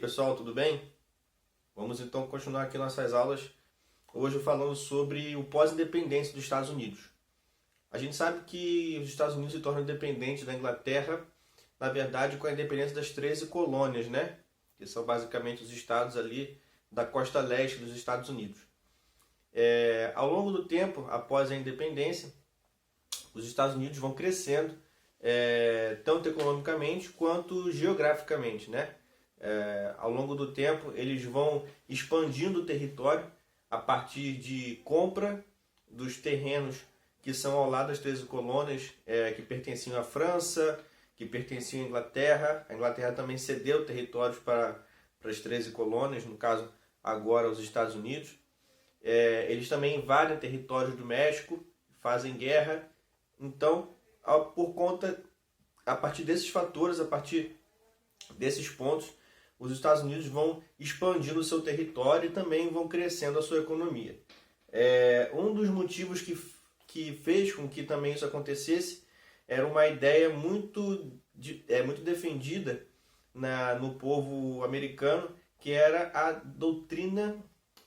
pessoal, tudo bem? Vamos então continuar aqui nossas aulas, hoje falando sobre o pós-independência dos Estados Unidos. A gente sabe que os Estados Unidos se tornam independentes da Inglaterra, na verdade com a independência das 13 colônias, né? Que são basicamente os estados ali da costa leste dos Estados Unidos. Ao longo do tempo, após a independência, os Estados Unidos vão crescendo, tanto economicamente quanto geograficamente, né? Ao longo do tempo eles vão expandindo o território a partir de compra dos terrenos que são ao lado das 13 colônias, que pertenciam à França, que pertenciam à Inglaterra. A Inglaterra também cedeu territórios para as 13 colônias, no caso agora os Estados Unidos. Eles também invadem territórios do México, fazem guerra. Então, a partir desses fatores, a partir desses pontos, os Estados Unidos vão expandindo o seu território e também vão crescendo a sua economia. Um dos motivos que fez com que também isso acontecesse era uma ideia muito defendida no povo americano, que era a doutrina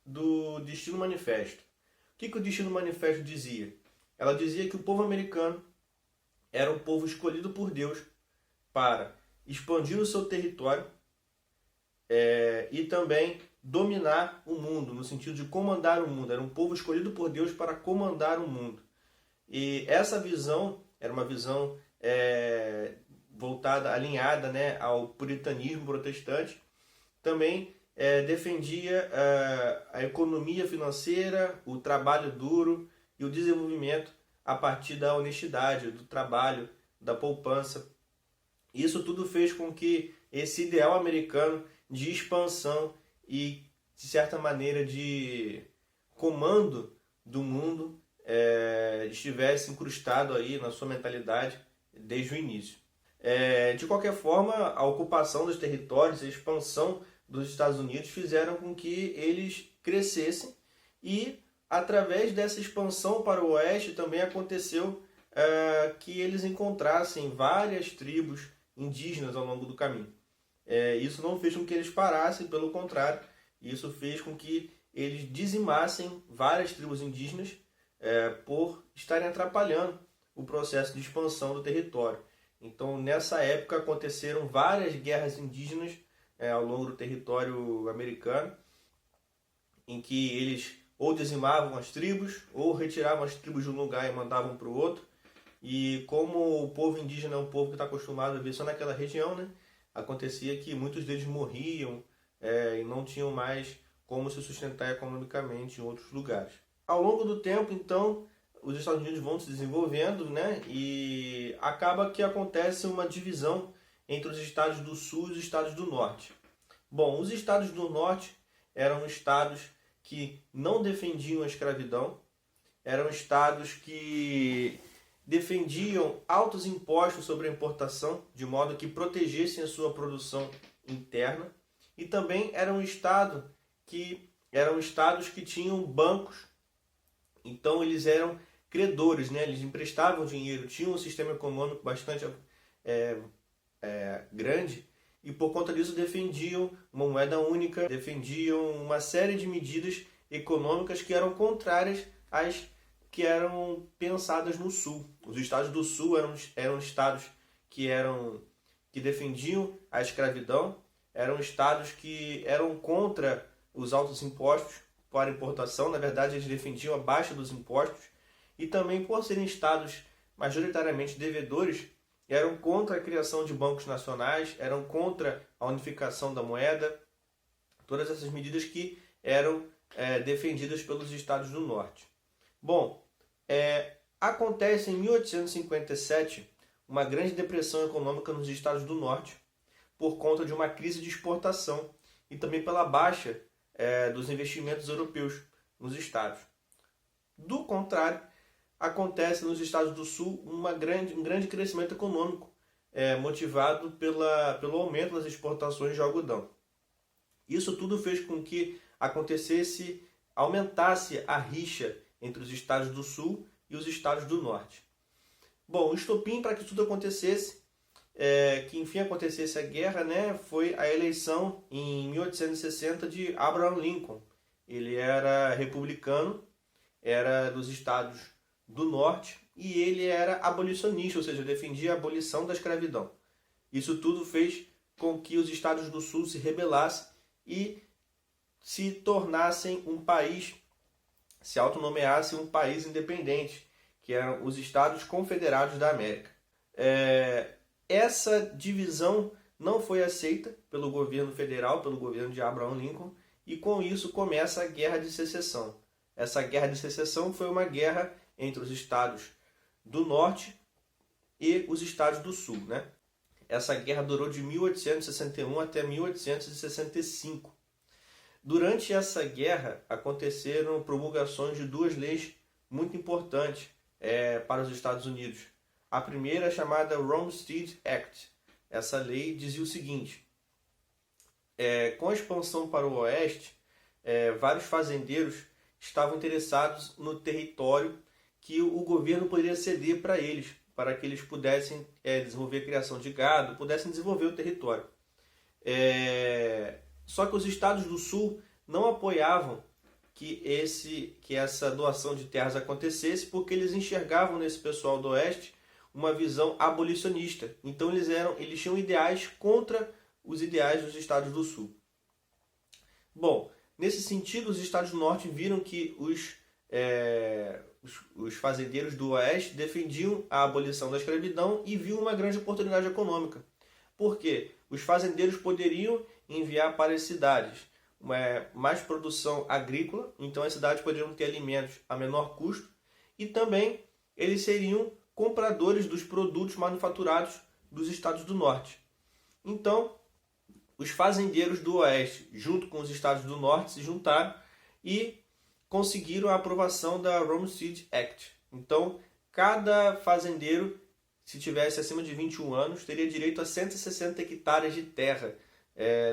do Destino Manifesto. O que o Destino Manifesto dizia? Ela dizia que o povo americano era um povo escolhido por Deus para expandir o seu território e também dominar o mundo, no sentido de comandar o mundo. Era um povo escolhido por Deus para comandar o mundo. E essa visão era uma visão voltada, alinhada, né, ao puritanismo protestante. Também defendia a economia financeira, o trabalho duro e o desenvolvimento a partir da honestidade, do trabalho, da poupança. Isso tudo fez com que esse ideal americano de expansão e, de certa maneira, de comando do mundo estivesse incrustado aí na sua mentalidade desde o início. De qualquer forma, a ocupação dos territórios e a expansão dos Estados Unidos fizeram com que eles crescessem, e através dessa expansão para o oeste também aconteceu que eles encontrassem várias tribos indígenas ao longo do caminho. Isso não fez com que eles parassem, pelo contrário, isso fez com que eles dizimassem várias tribos indígenas por estarem atrapalhando o processo de expansão do território. Então, nessa época, aconteceram várias guerras indígenas ao longo do território americano, em que eles ou dizimavam as tribos, ou retiravam as tribos de um lugar e mandavam para o outro. E como o povo indígena é um povo que está acostumado a viver só naquela região, né, acontecia que muitos deles morriam e não tinham mais como se sustentar economicamente em outros lugares. Ao longo do tempo, então, os Estados Unidos vão se desenvolvendo, né, e acaba que acontece uma divisão entre os estados do sul e os estados do norte. Bom, os estados do norte eram estados que não defendiam a escravidão, eram estados que defendiam altos impostos sobre a importação, de modo que protegessem a sua produção interna, e também eram estados que tinham bancos. Então eles eram credores, né? Eles emprestavam dinheiro, tinham um sistema econômico bastante grande, e por conta disso defendiam uma moeda única, defendiam uma série de medidas econômicas que eram contrárias às que eram pensadas no sul. Os estados do sul eram estados que defendiam a escravidão, eram estados que eram contra os altos impostos para importação. Na verdade, eles defendiam a baixa dos impostos, e também, por serem estados majoritariamente devedores, eram contra a criação de bancos nacionais, eram contra a unificação da moeda, todas essas medidas que eram defendidas pelos estados do norte. Bom, acontece em 1857 uma grande depressão econômica nos estados do norte, por conta de uma crise de exportação e também pela baixa dos investimentos europeus nos estados. Do contrário, acontece nos estados do sul um grande crescimento econômico, motivado pelo aumento das exportações de algodão. Isso tudo fez com que aumentasse a rixa entre os estados do sul e os estados do norte. Bom, o estopim para que tudo acontecesse que enfim acontecesse a guerra, né, foi a eleição em 1860 de Abraham Lincoln. Ele era republicano, era dos estados do norte e ele era abolicionista, ou seja, defendia a abolição da escravidão. Isso tudo fez com que os estados do sul se rebelassem e se tornassem um país, se autonomeassem um país independente, que eram os Estados Confederados da América. Essa divisão não foi aceita pelo governo federal, pelo governo de Abraham Lincoln, e com isso começa a Guerra de Secessão. Essa Guerra de Secessão foi uma guerra entre os estados do norte e os estados do sul, né? Essa guerra durou de 1861 até 1865. Durante essa guerra aconteceram promulgações de duas leis muito importantes para os Estados Unidos. A primeira é chamada Homestead Act. Essa lei dizia o seguinte: com a expansão para o oeste, vários fazendeiros estavam interessados no território que o governo poderia ceder para eles, para que eles pudessem desenvolver a criação de gado, pudessem desenvolver o território. Só que os estados do sul não apoiavam que essa doação de terras acontecesse, porque eles enxergavam nesse pessoal do oeste uma visão abolicionista. Então eles tinham ideais contra os ideais dos estados do sul. Bom, nesse sentido, os estados do norte viram que os fazendeiros do oeste defendiam a abolição da escravidão e viam uma grande oportunidade econômica. Por quê? Os fazendeiros poderiam enviar para as cidades mais produção agrícola, então as cidades poderiam ter alimentos a menor custo, e também eles seriam compradores dos produtos manufaturados dos estados do norte. Então, os fazendeiros do oeste, junto com os estados do norte, se juntaram e conseguiram a aprovação da Homestead Act. Então, cada fazendeiro, se tivesse acima de 21 anos, teria direito a 160 hectares de terra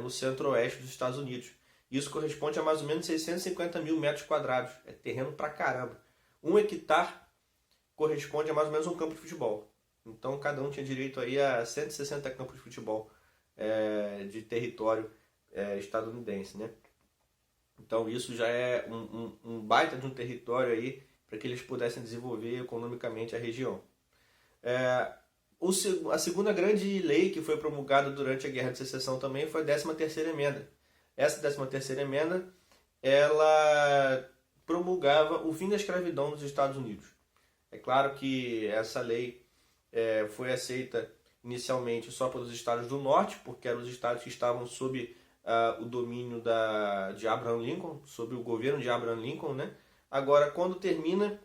no centro-oeste dos Estados Unidos. Isso corresponde a mais ou menos 650 mil metros quadrados. É terreno pra caramba. 1 hectare corresponde a mais ou menos um campo de futebol. Então, cada um tinha direito aí a 160 campos de futebol de território estadunidense, né? Então, isso já é um baita de um território aí para que eles pudessem desenvolver economicamente a região. A segunda grande lei que foi promulgada durante a Guerra de Secessão também foi a 13ª Emenda. Essa 13ª Emenda, ela promulgava o fim da escravidão nos Estados Unidos. É claro que essa lei foi aceita inicialmente só pelos estados do norte, porque eram os estados que estavam sob o domínio de Abraham Lincoln, sob o governo de Abraham Lincoln, né? Agora, quando termina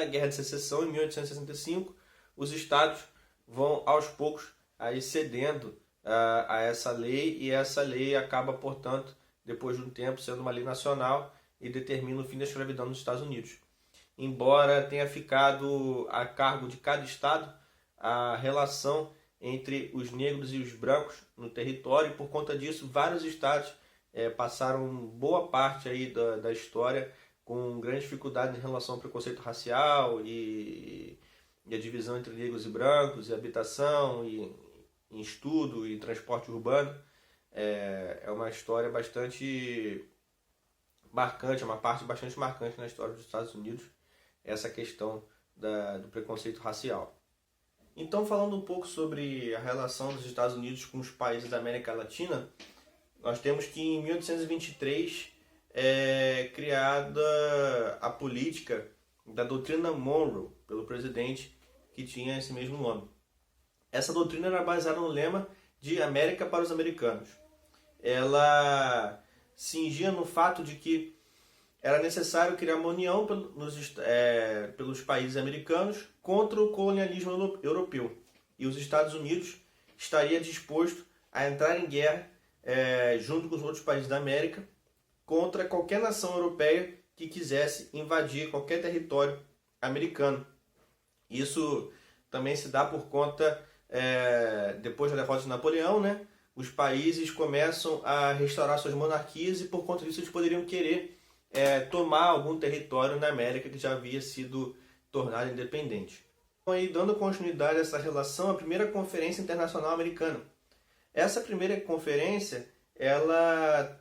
a Guerra de Secessão, em 1865, os estados vão aos poucos aí cedendo a essa lei, e essa lei acaba, portanto, depois de um tempo, sendo uma lei nacional e determina o fim da escravidão nos Estados Unidos. Embora tenha ficado a cargo de cada estado a relação entre os negros e os brancos no território, e por conta disso vários estados passaram boa parte aí da história com grande dificuldade em relação ao preconceito racial e a divisão entre negros e brancos, e habitação, e em estudo e transporte urbano. É uma história bastante marcante, é uma parte bastante marcante na história dos Estados Unidos, essa questão do preconceito racial. Então, falando um pouco sobre a relação dos Estados Unidos com os países da América Latina, nós temos que em 1823 criada a política da doutrina Monroe, pelo presidente que tinha esse mesmo nome. Essa doutrina era baseada no lema de América para os americanos. Ela cingia no fato de que era necessário criar uma união pelos países americanos contra o colonialismo europeu. E os Estados Unidos estaria disposto a entrar em guerra junto com os outros países da América contra qualquer nação europeia que quisesse invadir qualquer território americano. Isso também se dá por conta, depois da derrota de Napoleão, né? Os países começam a restaurar suas monarquias, e por conta disso eles poderiam querer tomar algum território na América que já havia sido tornado independente. Aí, dando continuidade a essa relação, a primeira Conferência Internacional Americana. Essa primeira conferência, ela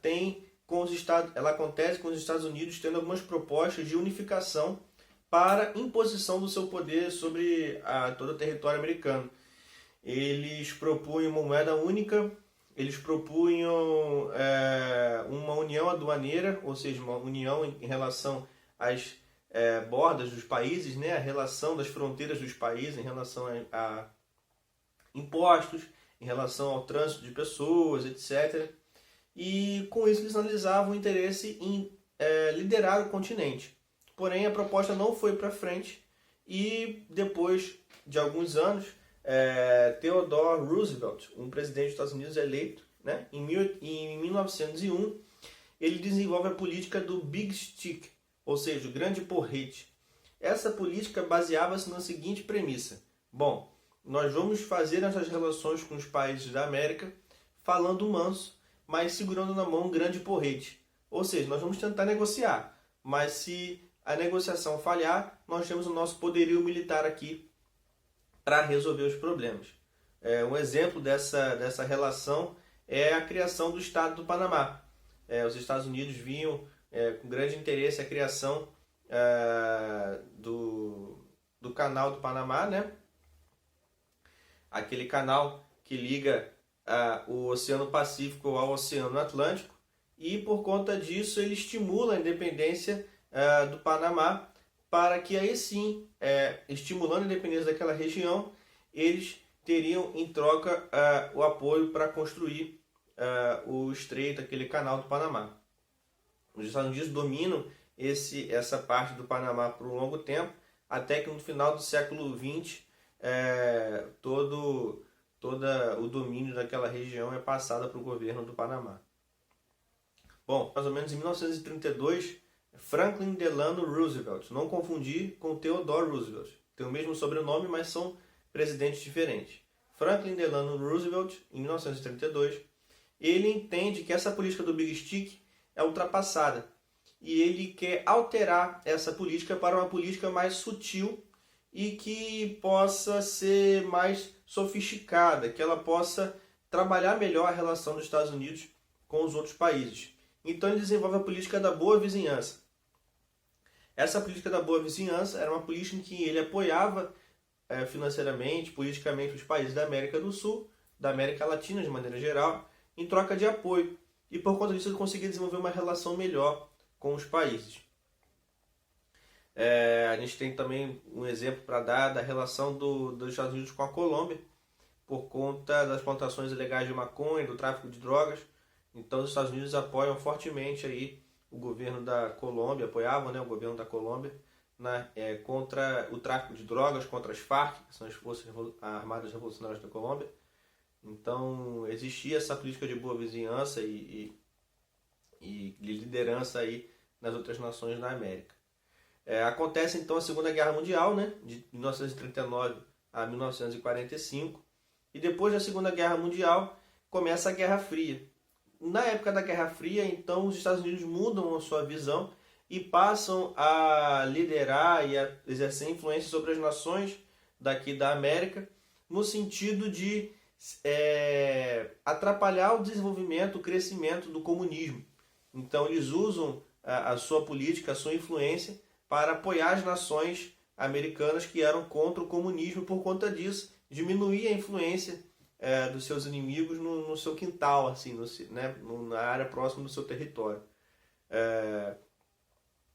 acontece com os Estados Unidos tendo algumas propostas de unificação para imposição do seu poder sobre todo o território americano. Eles propunham uma moeda única, eles propunham uma união aduaneira, ou seja, uma união em relação às bordas dos países, né? A relação das fronteiras dos países em relação a impostos, em relação ao trânsito de pessoas, etc. E com isso eles analisavam o interesse em liderar o continente. Porém, a proposta não foi para frente e depois de alguns anos, Theodore Roosevelt, um presidente dos Estados Unidos eleito, né, em 1901, ele desenvolve a política do Big Stick, ou seja, o grande porrete. Essa política baseava-se na seguinte premissa: bom, nós vamos fazer essas relações com os países da América falando manso, mas segurando na mão um grande porrete. Ou seja, nós vamos tentar negociar, mas se a negociação falhar, nós temos o nosso poderio militar aqui para resolver os problemas. Um exemplo dessa relação é a criação do Estado do Panamá. Os Estados Unidos viam com grande interesse a criação do Canal do Panamá, né? Aquele canal que liga o Oceano Pacífico ao Oceano Atlântico, e por conta disso ele estimula a independência do Panamá, para que aí sim, estimulando a independência daquela região, eles teriam em troca o apoio para construir o estreito, aquele canal do Panamá. Os Estados Unidos dominam essa parte do Panamá por um longo tempo, até que no final do século XX todo o domínio daquela região é passado para o governo do Panamá. Bom, mais ou menos em 1932, Franklin Delano Roosevelt, não confundir com Theodore Roosevelt, tem o mesmo sobrenome, mas são presidentes diferentes. Franklin Delano Roosevelt, em 1932, ele entende que essa política do Big Stick é ultrapassada e ele quer alterar essa política para uma política mais sutil e que possa ser mais sofisticada, que ela possa trabalhar melhor a relação dos Estados Unidos com os outros países. Então ele desenvolve a política da boa vizinhança. Essa política da boa vizinhança era uma política em que ele apoiava financeiramente, politicamente, os países da América do Sul, da América Latina de maneira geral, em troca de apoio. E por conta disso ele conseguia desenvolver uma relação melhor com os países. A gente tem também um exemplo para dar da relação dos Estados Unidos com a Colômbia, por conta das plantações ilegais de maconha, do tráfico de drogas. Então os Estados Unidos apoiam fortemente aí o governo da Colômbia, apoiavam, né, o governo da Colômbia contra o tráfico de drogas, contra as Farc, que são as Forças Armadas Revolucionárias da Colômbia. Então existia essa política de boa vizinhança e de liderança aí nas outras nações da América. Acontece então a Segunda Guerra Mundial, né, de 1939 a 1945, e depois da Segunda Guerra Mundial começa a Guerra Fria. Na época da Guerra Fria, então, os Estados Unidos mudam a sua visão e passam a liderar e a exercer influência sobre as nações daqui da América, no sentido de atrapalhar o desenvolvimento, o crescimento do comunismo. Então eles usam a sua política, a sua influência para apoiar as nações americanas que eram contra o comunismo. Por conta disso, diminuir a influência dos seus inimigos no seu quintal, assim, na área próxima do seu território.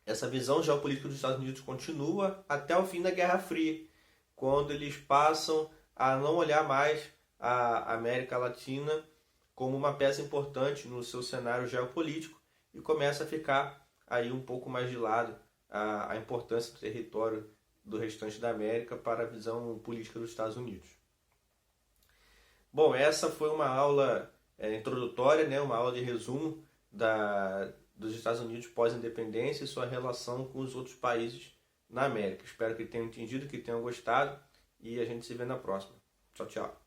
Essa visão geopolítica dos Estados Unidos continua até o fim da Guerra Fria, quando eles passam a não olhar mais a América Latina como uma peça importante no seu cenário geopolítico e começa a ficar aí um pouco mais de lado a importância do território do restante da América para a visão política dos Estados Unidos. Bom, essa foi uma aula introdutória, né, uma aula de resumo dos Estados Unidos pós-independência e sua relação com os outros países na América. Espero que tenham entendido, que tenham gostado, e a gente se vê na próxima. Tchau, tchau.